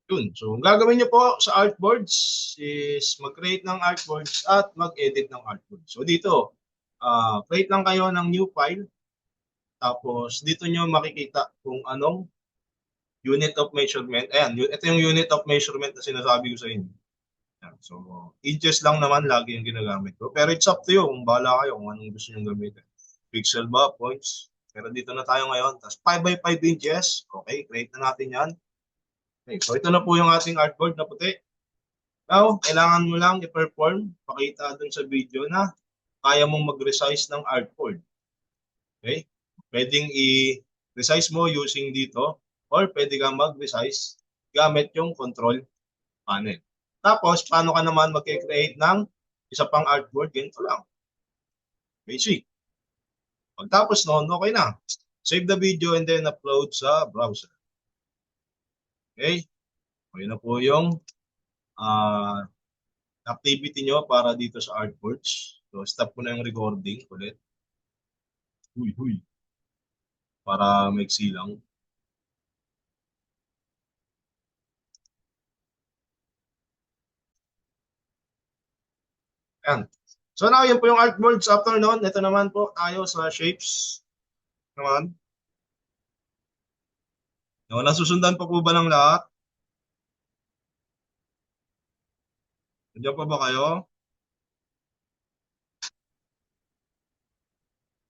Yun. So, ang gagawin nyo po sa artboards is mag-create ng artboards at mag-edit ng artboards. So, dito, create lang kayo ng new file. Tapos, dito nyo makikita kung anong unit of measurement. Ayan, ito yung unit of measurement na sinasabi ko sa inyo. Ayan, so, inches lang naman lagi yung ginagamit ko. Pero it's up to you kung bahala kayo kung anong gusto nyo gamitin. Pixel ba, points. Pero dito na tayo ngayon. Tapos 5 by 5 inches. Okay, create na natin yan. Okay, so ito na po yung ating artboard na puti. Now, kailangan mo lang i-perform, pakita dun sa video na kaya mong mag-resize ng artboard. Okay? Pwedeng i-resize mo using dito or pwede kang mag-resize gamit yung control panel. Tapos, paano ka naman mag-create ng isa pang artboard? Ganito lang. Basic. Pagtapos noon, okay na. Save the video and then upload sa browser. Okay? Okay na po yung activity nyo para dito sa artboards. So, stop ko na yung recording ulit. Huy. Para maiksi lang. Ayan. So now, yun po yung artboards. After nun, ito naman po tayo sa shapes. Naman. No, nasusundan pa po ba ng lahat? Nandiyan pa ba kayo?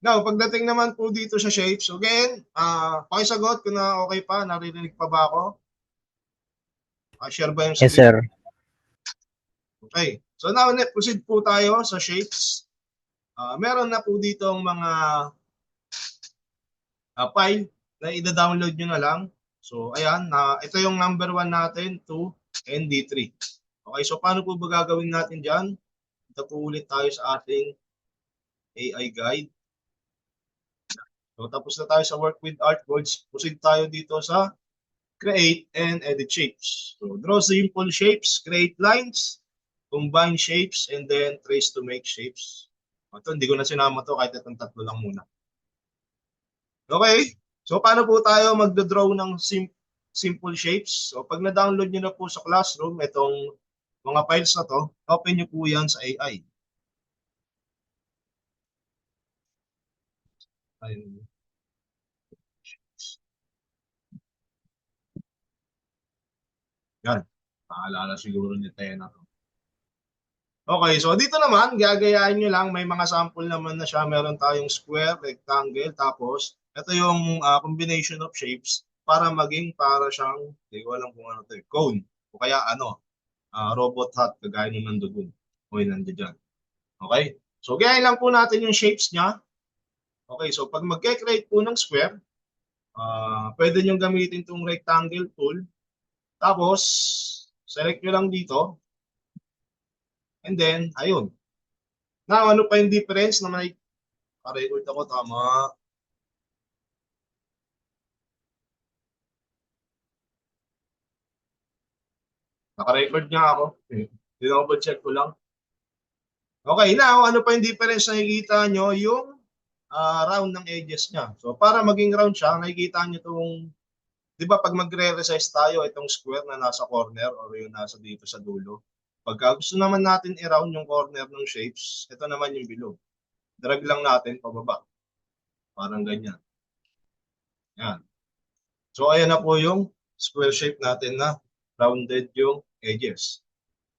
Now, pagdating naman po dito sa shapes, again, pakisagot kung na okay pa, naririnig pa ba ako? Share ba yung Yes, screen? sir. Okay. So now, proceed po tayo sa shapes. Meron na po dito ang mga file na i-download nyo na lang. So, ayan, ito yung number 1 natin, 2, and D3. Okay, so paano po ba gagawin natin dyan? Ito po ulit tayo sa ating AI guide. So, tapos na tayo sa work with artboards. Proceed tayo dito sa create and edit shapes. So, draw simple shapes, create lines, combine shapes, and then trace to make shapes. Ito, hindi ko na sinama to kahit itong tatlo lang muna. Okay, so paano po tayo magdodraw ng simple shapes? So, pag na-download nyo na po sa Classroom, itong mga files na to, open nyo po yan sa AI. Ayun. Yan. Paalala siguro ni Tena. Okay, so dito naman, gagayahin nyo lang. May mga sample naman na siya. Meron tayong square, rectangle, tapos ito yung combination of shapes para maging para siyang, hindi ko alam kung ano to, cone. O kaya ano, robot hat, kagaya nyo nandoon. O yun, nandiyan dyan. Okay? So, gayahin lang po natin yung shapes niya. Okay, so pag mag-create po ng square, pwede nyo gamitin itong rectangle tool. Tapos, select nyo lang dito. And then, ayun. Now, ano pa yung difference na may record ako, tama. Naka-record nga ako. Dinouble-check ko lang. Okay, now, ano pa yung difference na nakikita nyo? Yung round ng edges niya. So, para maging round siya, nakikita nyo itong, di ba pag magre-resize tayo, itong square na nasa corner or yung nasa dito sa dulo. Pagka gusto naman natin i-round yung corner ng shapes, ito naman yung below. Drag lang natin pababa. Parang ganyan. Yan. So, ayan na po yung square shape natin na rounded yung edges.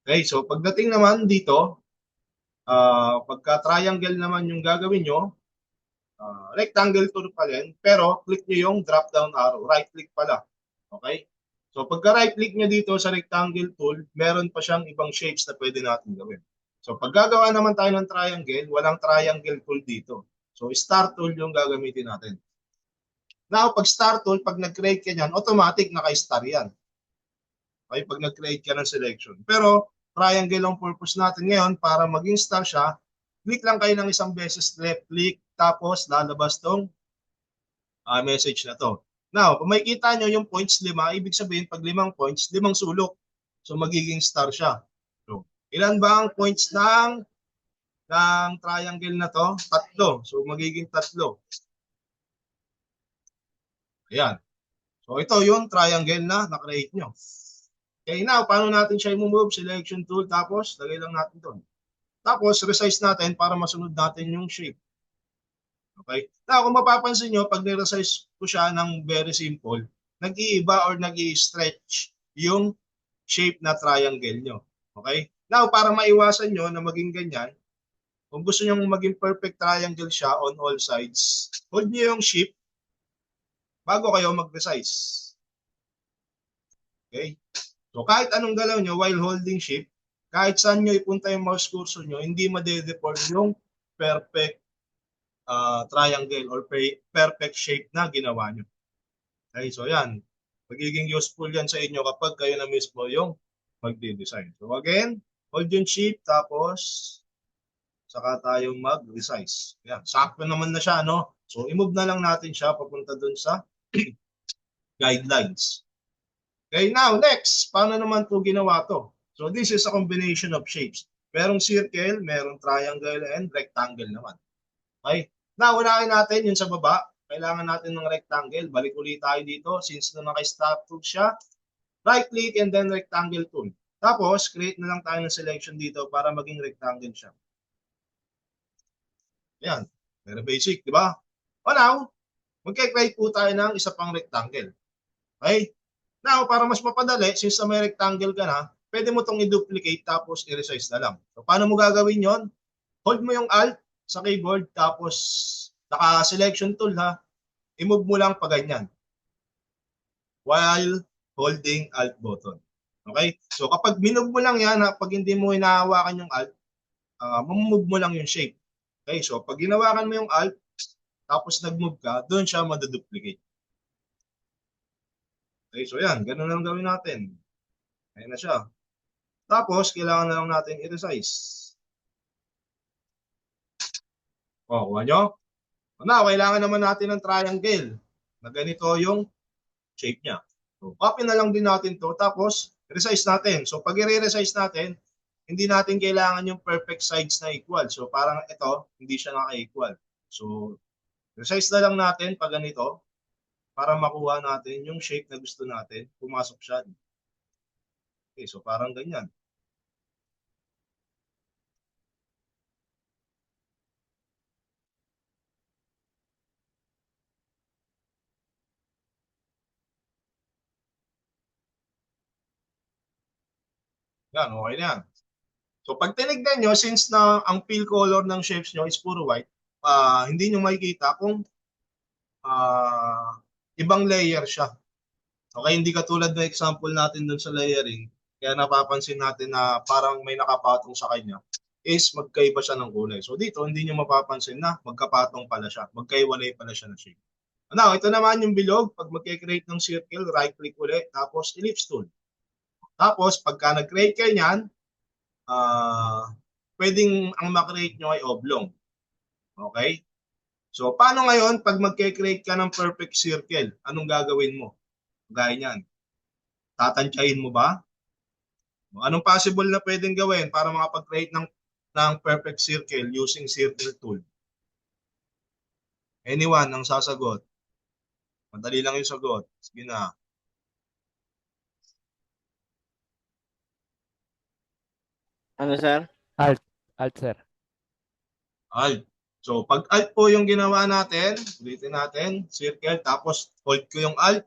Okay, so pagdating naman dito, pagka triangle naman yung gagawin nyo, rectangle tool pa rin, pero click nyo yung drop down arrow. Right click pala. Okay? So pagka right click nyo dito sa rectangle tool, meron pa siyang ibang shapes na pwede natin gawin. So pag gagawa naman tayo ng triangle, walang triangle tool dito. So star tool yung gagamitin natin. Now, pag star tool, pag nag-create ka niyan, automatic naka-star yan. Okay, pag nag-create ka ng selection. Pero triangle ang purpose natin ngayon para maging star siya. Click lang kayo ng isang beses, left click, tapos lalabas tong message na to. Now, kung makikita nyo yung points 5, ibig sabihin pag 5 points, 5 sulok. So magiging star siya. So, ilan ba ang points ng triangle na to? 3. So magiging 3. Ayan. So ito yung triangle na na-create nyo. Okay, now, paano natin siya i-move? Selection tool, tapos lagay lang natin doon. Tapos, resize natin para masunod natin yung shape. Okay? Now, kung mapapansin nyo, pag niresize ko siya ng very simple, nag-iiba or nag-i-stretch yung shape na triangle nyo. Okay? Now, para maiwasan nyo na maging ganyan, kung gusto nyo maging perfect triangle siya on all sides, hold nyo yung shift bago kayo mag-resize. Okay? So, kahit anong galaw nyo while holding shift, kahit saan nyo ipunta yung mouse cursor nyo, hindi made-deform yung perfect triangle or perfect shape na ginawa nyo. Okay, so yan. Magiging useful yan sa inyo kapag kayo na mismo yung magde-design. So again, hold yung shift tapos saka tayong mag-resize. Yan, sakto naman na siya, no? So i-move na lang natin siya papunta dun sa guidelines. Okay, now next, paano naman to ginawa to? So this is a combination of shapes. Merong circle, merong triangle, and rectangle naman. Okay? Now, unahin natin yung sa baba. Kailangan natin ng rectangle. Balik ulit tayo dito. Since na naka-stop tool siya, right-click and then rectangle tool. Tapos, create na lang tayo ng selection dito para maging rectangle siya. Yan. Very basic, di ba? O now, mag-create po tayo ng isa pang rectangle. Okay? Now, para mas mapadali, since na may rectangle ka na, pwede mo itong i-duplicate tapos i-resize na lang. So, paano mo gagawin yon? Hold mo yung Alt sa keyboard tapos naka-selection tool ha, i-move mo lang pa ganyan while holding Alt button. Okay? So kapag minove mo lang yan, pag hindi mo hinahawakan yung Alt, mamove mo lang yung shape. Okay? So pag hinawakan mo yung Alt, tapos nag-move ka, doon siya maduduplicate. Okay? So yan, ganun lang gawin natin. Ayan na siya. Tapos, kailangan na lang natin i-resize. O, kuha nyo? Na, kailangan naman natin ng triangle na ganito yung shape niya. So, copy na lang din natin to tapos resize natin. So, pag i-resize natin, hindi natin kailangan yung perfect sides na equal. So, parang ito, hindi siya naka-equal. So, resize na lang natin pag ganito para makuha natin yung shape na gusto natin. Pumasok siya. Okay, so parang ganyan. Yan, okay na yan. So pag tinignan nyo, since na ang fill color ng shapes nyo is puro white, hindi nyo makikita kung ibang layer siya. Okay, hindi katulad ng example natin dun sa layering, kaya napapansin natin na parang may nakapatong sa kanya, is magkaiba siya ng kulay. So dito, hindi nyo mapapansin na magkapatong pala siya, magkaiwalay pala siya ng shape. Now, ito naman yung bilog. Pag mag-create ng circle, right-click ulit, tapos ellipse tool. Tapos, pagka nag-create kayo niyan, pwedeng ang makreate nyo ay oblong. Okay? So, paano ngayon pag mag-create ka ng perfect circle? Anong gagawin mo? Gaya niyan. Tatansyahin mo ba? Anong possible na pwedeng gawin para makapag-create ng perfect circle using circle tool? Anyone ang sasagot? Madali lang yung sagot. Sige na. Ano, sir? Alt. Alt, sir. Alt. So, pag alt po yung ginawa natin, ulitin natin, circle, tapos hold ko yung alt.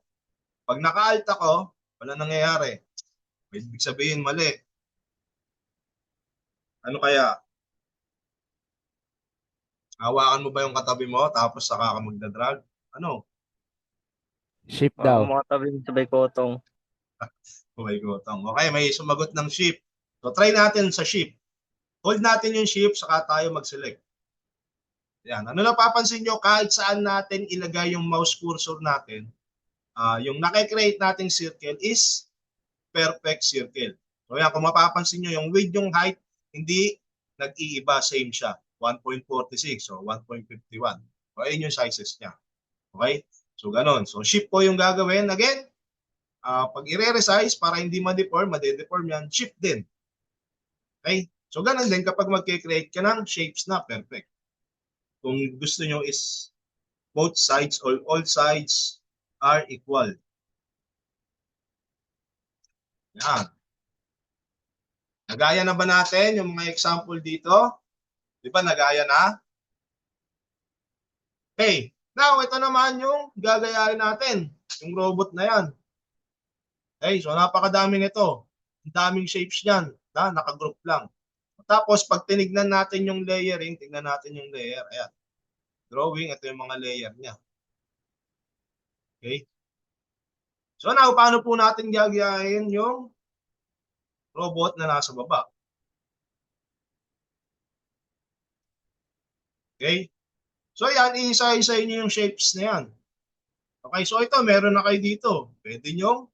Pag naka-alt ako, wala nangyayari. Ibig sabihin, mali. Ano kaya? Hawakan mo ba yung katabi mo, tapos saka ka magdadrag? Ano? Shift daw. Mga tabi sabay kotong. Okay, gotong. Okay, may sumagot ng shift. So, try natin sa shift. Hold natin yung shift, saka tayo mag-select. Yan. Ano napapansin nyo, kahit saan natin ilagay yung mouse cursor natin, yung nakikreate nating circle is perfect circle. So yan, kung mapapansin nyo, yung width, yung height, hindi nag-iiba, same siya. 1.46 o 1.51. So ayun yung sizes niya. Okay? So ganon. So shift po yung gagawin. Again, pag i-resize para hindi ma-deform, ma-deform yan, shift din. Okay? So ganon din kapag mag-create ka ng shapes na perfect. Kung gusto nyo is both sides or all sides are equal. Yan. Nagaya na ba natin yung mga example dito? Di ba nagaya na? Okay. Now, ito naman yung gagayahin natin. Yung robot na yan. Okay, so napakadaming ito. Ang daming shapes niyan. Naka-group lang. Tapos, pag tinignan natin yung layering, tignan natin yung layer. Ayan. Drawing, ito yung mga layer niya. Okay. So now, paano po natin gagayahin yung robot na nasa baba? Okay. So yan, isa-isa niyo yung shapes na yan. Okay, so ito, meron na kayo dito. Pwede nyo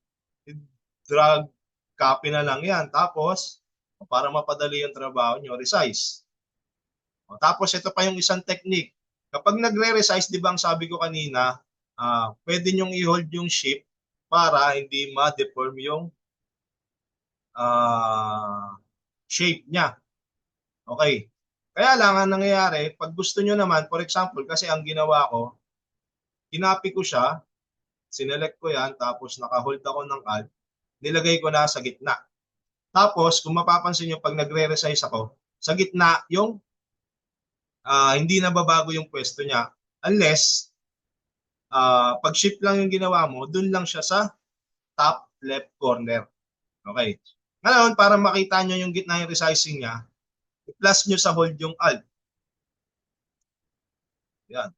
drag, copy na lang yan. Tapos, para mapadali yung trabaho nyo, resize. O, tapos, ito pa yung isang technique. Kapag nagre-resize, di ba ang sabi ko kanina, pwede nyong i-hold yung shape para hindi ma-deform yung shape niya. Okay. Kaya lang, ang nangyayari, pag gusto nyo naman, for example, kasi ang ginawa ko, kinopy ko siya, sinelect ko yan, tapos naka-hold ako ng Alt, nilagay ko na sa gitna. Tapos, kung mapapansin nyo, pag nagre-resize ako, sa gitna, yung hindi na babago yung pwesto niya. Unless, pag shift lang yung ginawa mo, dun lang siya sa top left corner. Okay. Ngayon, para makita nyo yung gitna yung resizing niya, i-plus nyo sa hold yung Alt. Yan.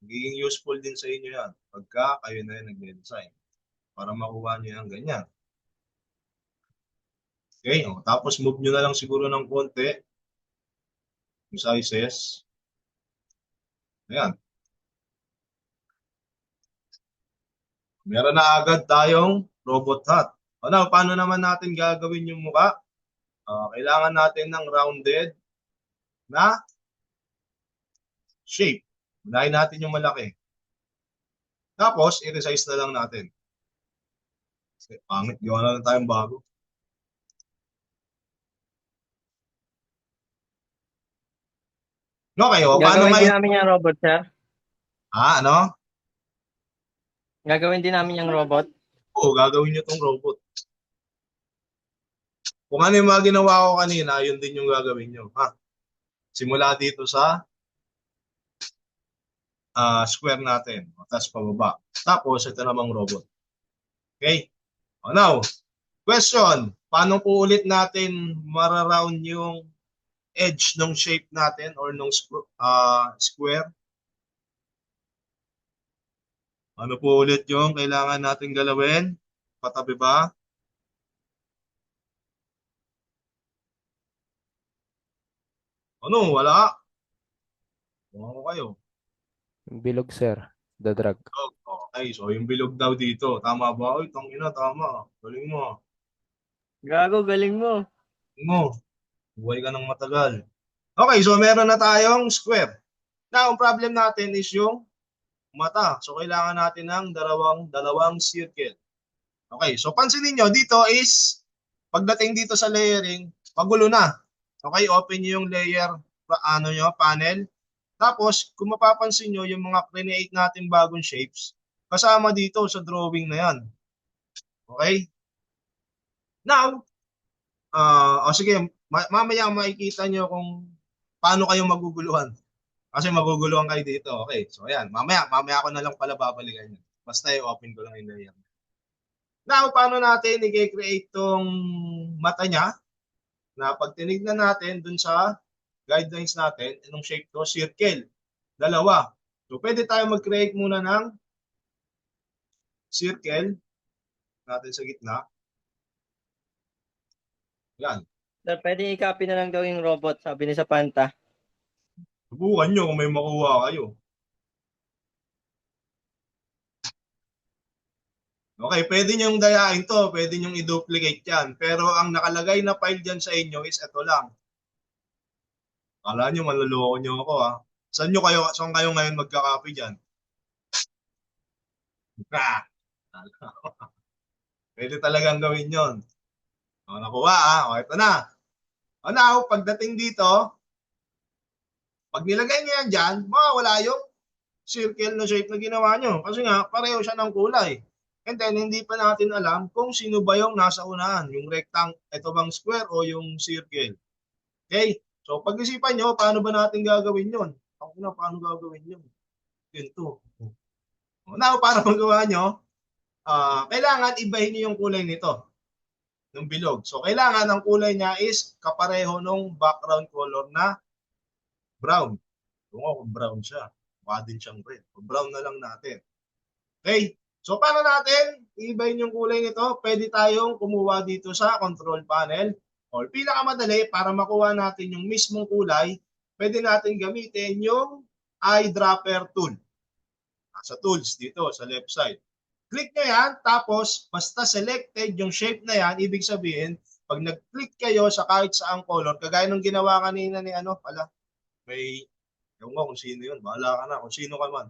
Magiging useful din sa inyo yan pagka kayo na yung nag-design. Para makuha nyo yan ganyan. Okay, tapos move nyo na lang siguro ng konti yung sizes. Ayan. Meron na agad tayong robot hat. Now, paano naman natin gagawin yung mukha? Kailangan natin ng rounded na shape. Unahin natin yung malaki. Tapos, i-resize na lang natin. Pangit, gawa na lang tayong bago. No, kayo, paano Gagawin din ngayon? namin yung robot, sir. Ano? Gagawin din namin yung robot. Oo, gagawin nyo tong robot. Kung ano yung mga ginawa ko kanina, yun din yung gagawin nyo. Ha? Simula dito sa square natin. Tapos pababa. Tapos, ito namang robot. Okay? Now, question. Paano po ulit natin mararound yung edge ng shape natin or ng square? Ano po ulit yung kailangan natin galawin? Patabi ba? Ano? Wala. Bukan ko kayo. Yung bilog, sir. The drag. Okay, so yung bilog daw dito. Tama ba? Uy, tangina, tama. Galing mo. Gago, galing mo. Galing mo. Buhay ka ng matagal. Okay, so meron na tayong square. Now, ang problem natin is yung mata. So, kailangan natin ng dalawang circle. Okay, so pansinin nyo, dito is, pagdating dito sa layering, pagulo na. Okay, open nyo yung layer, panel. Tapos, kung mapapansin nyo, yung mga create natin bagong shapes, kasama dito sa drawing na yan. Okay? Now, sige, mamaya makikita nyo kung paano kayo maguguluhan. Kasi maguguluhan kayo dito. Okay, so ayan, mamaya ko na lang pala babalikan yun. Basta i-open ko lang yung layer. Now, paano natin i-create tong mata niya? Na pag tinignan natin dun sa guidelines natin, anong shape to? Circle. Dalawa. So, pwede tayo mag-create muna ng circle natin sa gitna. Yan. Sir, pwede i-copy na lang daw yung robot, sabi ni sa Panta. Subukan nyo kung may makuha kayo. Okay, pwede nyong dayain to, pwede nyong i-duplicate yan. Pero ang nakalagay na file dyan sa inyo is ito lang. Kala nyo, maluloko nyo ako ha. Saan kayo ngayon magka-copy dyan? Pwede talagang gawin yon. Nakuha ha. O, ito na. Now, pagdating dito, pag nilagay nyo yan dyan, mawawala yung circle na shape na ginawa nyo. Kasi nga, pareho siya ng kulay. And then, hindi pa natin alam kung sino ba yung nasa unahan, yung ito bang square o yung circle. Okay? So, pag-isipan nyo, paano ba natin gagawin yun? Ako na, paano gagawin yun? Yun to. Now, para magawa nyo, kailangan ibahin nyo yung kulay nito, ng bilog. So, kailangan ang kulay niya is kapareho nung background color na brown. Kung brown siya, mukha din siyang red. So, brown na lang natin. Okay? So, paano natin iibahin yung kulay nito? Pwede tayong kumuha dito sa control panel. Or pinakamadali para makuha natin yung mismong kulay, pwede natin gamitin yung eyedropper tool. Sa tools dito sa left side. Click nyo yan, tapos basta selected yung shape na yan, ibig sabihin, pag nag-click kayo sa kahit saang color, kagaya ng ginawa kanina ni may, yung mo kung sino yun, bahala ka na, kung sino ka man.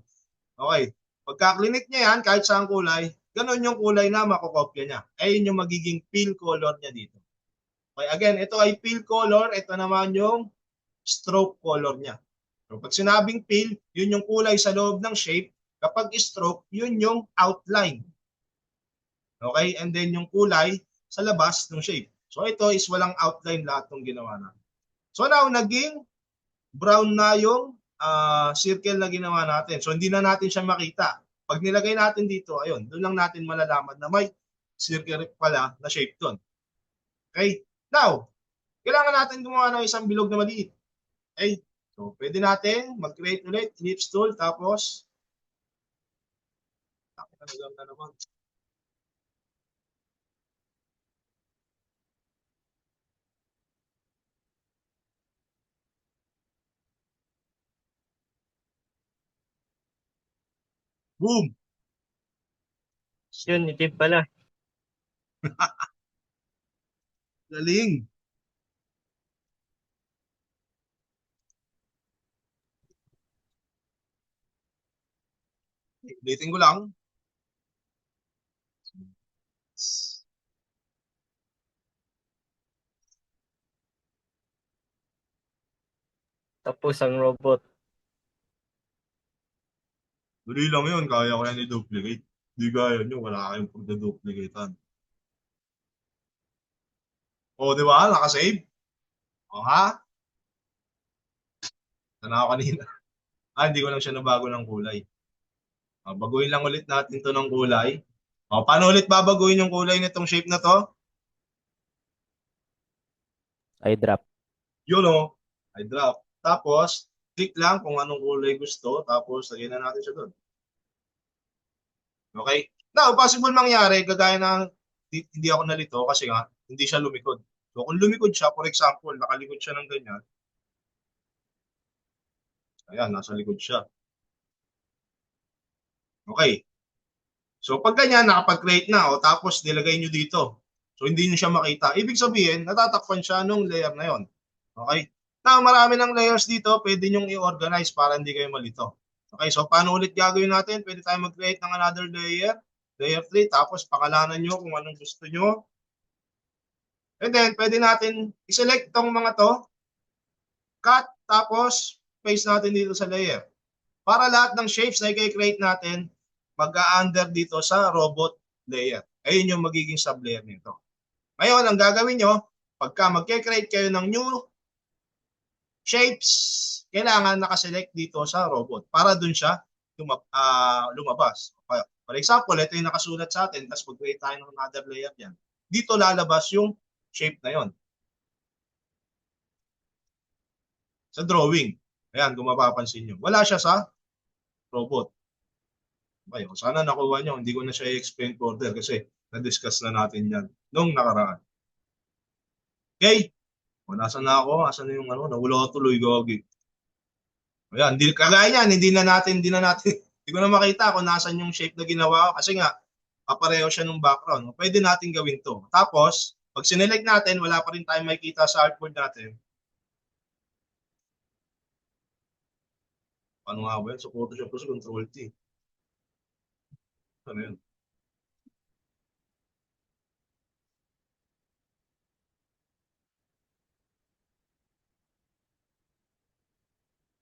Okay, pagka-click nyo yan, kahit saang kulay, ganun yung kulay na makokopya niya. Ayun yung magiging fill color niya dito. Okay, again, ito ay fill color, ito naman yung stroke color niya. So, pag sinabing fill, yun yung kulay sa loob ng shape. Kapag stroke, yun yung outline. Okay? And then yung kulay sa labas ng shape. So ito is walang outline lahat ng ginawa natin. So now, naging brown na yung circle na ginawa natin. So hindi na natin siya makita. Pag nilagay natin dito, ayun, doon lang natin malalaman na may circle pala na shape doon. Okay? Now, kailangan natin gumawa ng isang bilog na maliit. Okay? So pwede natin mag-create ulit, ellipse tool, tapos na naman. Boom! Yun, itim pala. Galing! Ulitin ko lang. Tapos ang robot. Dali lang yun, kaya ko yan i-duplicate. Hindi kaya nyo, wala kayong pagda-duplicatean. O, di ba? Nakasave? O, ha? Sana ako kanina. Hindi ko lang siya nabago ng kulay. Baguhin lang ulit natin to ng kulay. Paano ulit babaguhin yung kulay nitong shape na to? I-drop. Yun o. I drop. Tapos, click lang kung anong kulay gusto. Tapos, lagyan na natin siya doon. Okay? Now, possible mangyari, kagaya ng hindi ako nalito kasi nga, hindi siya lumikod. So, kung lumikod siya, for example, nakalikod siya ng ganyan, ayan, nasa likod siya. Okay. So, pag ganyan, nakapag-create na, tapos nilagay nyo dito. So, hindi nyo siya makita. Ibig sabihin, natatakpan siya nung layer na yon. Okay? Now, marami ng layers dito, pwede nyo i-organize para hindi kayo malito. Okay, so paano ulit gagawin natin? Pwede tayo mag-create ng another layer, layer 3, tapos pakalanan nyo kung anong gusto nyo. And then, pwede natin i-select itong mga to, cut, tapos paste natin dito sa layer. Para lahat ng shapes na i-create natin, mag-a-under dito sa robot layer. Ayun yung magiging sub-layer nito. Ngayon, ang gagawin nyo, pagka mag-create kayo ng new shapes, kailangan nakaselect dito sa robot para dun siya lumabas. For example, ito yung nakasulat sa atin, tapos mag-create tayo ng another layer yan. Dito lalabas yung shape na yon sa drawing. Ayan, kung mapapansin nyo. Wala siya sa robot. Okay, sana nakuha nyo. Hindi ko na siya i-explain further kasi na-discuss na natin yan nung nakaraan. Okay? O, nasa na ako? Asan na yung nawala ko tuloy, gagi. Ayan, kagaya yan, hindi hindi ko na makita kung nasan yung shape na ginawa ko kasi nga, kapareho siya ng background. Pwede natin gawin to. Tapos, pag sinelect natin, wala pa rin tayong makikita sa artboard natin. Paano nga ba yun? So, Photoshop ko sa Control-T. Ano yun?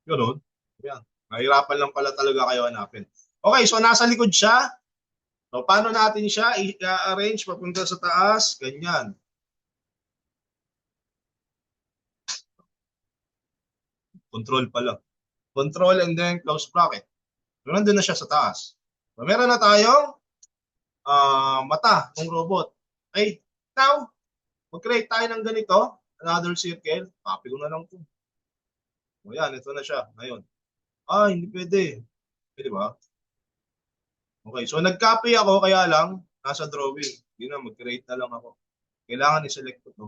Ganun. Yan. Mahirapan lang pala talaga kayo hanapin. Okay, so nasa likod siya. So, paano natin siya i-arrange papunta sa taas? Ganyan. Control pala. Control and then close bracket. So, nandun na siya sa taas. So, meron na tayong mata ng robot. Okay, now, mag-create tayo ng ganito. Another circle. Copy ko na lang ito. O yan, ito na siya. Ngayon. Hindi pwede. Pwede ba? Okay, so nag-copy ako, kaya lang, nasa drawing. Hindi na, mag-create na lang ako. Kailangan i-select ko to.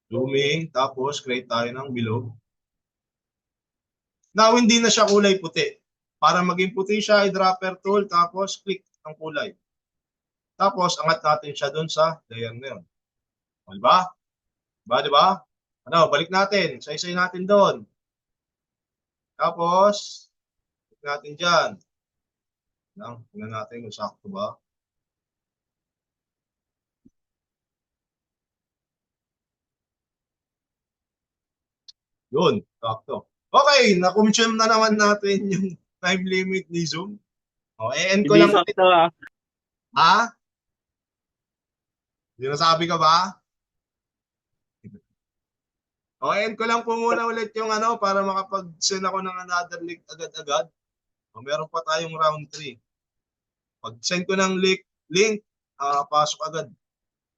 Zooming, tapos create tayo ng bilog. Now, hindi na siya kulay puti. Para maging puti siya, i-dropper tool, tapos click ang kulay. Tapos, angat natin siya doon sa layer na yun. O, diba? Diba? Ano, balik natin. Isa-isay natin doon. Tapos, click natin dyan. Tingnan natin kung sakto ba. Yun, sakto. Okay, na-consume na naman natin yung time limit ni Zoom. O, end ko Hindi lang. sakto ah. Ha? Hindi nasabi ka ba? O, end ko lang po muna ulit yung para makapag-send ako ng another link agad-agad. O, meron pa tayong round 3. Pag-send ko ng link, pasok agad.